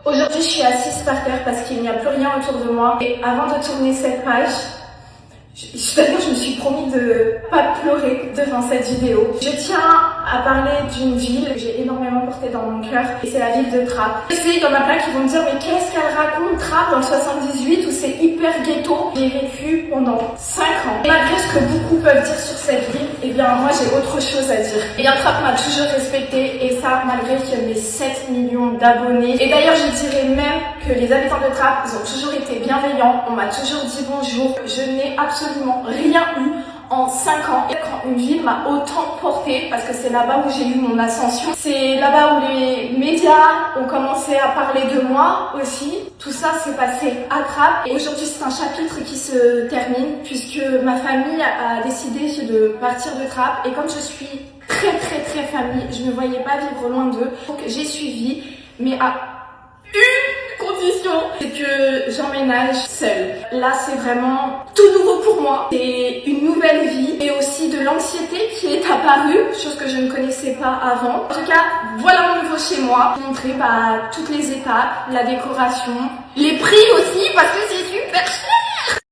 Aujourd'hui, je suis assise par terre parce qu'il n'y a plus rien autour de moi. Et avant de tourner cette page, je me suis promis de pas pleurer devant cette vidéo. Je tiens à parler d'une ville que j'ai énormément portée dans mon cœur, et c'est la ville de Trappes. Je sais, il y en a plein qui vont me dire, mais qu'est-ce qu'elle raconte, Trappes dans le 78 où c'est hyper ghetto. J'ai vécu pendant 5 ans. Et malgré ce que beaucoup peuvent dire sur cette ville, eh bien moi j'ai autre chose à dire. Et bien Trappes m'a toujours respectée, et ça malgré qu'il y ait mes 7 millions d'abonnés. Et d'ailleurs je dirais même que les habitants de Trappes, ils ont toujours été bienveillants, on m'a toujours dit bonjour. Je n'ai absolument rien eu en 5 ans. Et quand une ville m'a autant portée, parce que c'est là-bas où j'ai eu mon ascension, c'est là-bas où les médias ont commencé à parler de moi aussi. Tout ça s'est passé à Trappes. Et aujourd'hui, c'est un chapitre qui se termine, puisque ma famille a décidé de partir de Trappes. Et comme je suis très famille, je ne voyais pas vivre loin d'eux. Donc j'ai suivi, mais à une condition, c'est que j'emménage seule. Là, c'est vraiment tout nouveau pour moi. C'est une nouvelle vie et aussi de l'anxiété qui est apparue, chose que je ne connaissais pas avant. En tout cas, voilà mon nouveau chez moi. Je vais montrer toutes les étapes, la décoration, les prix aussi parce que c'est super cher.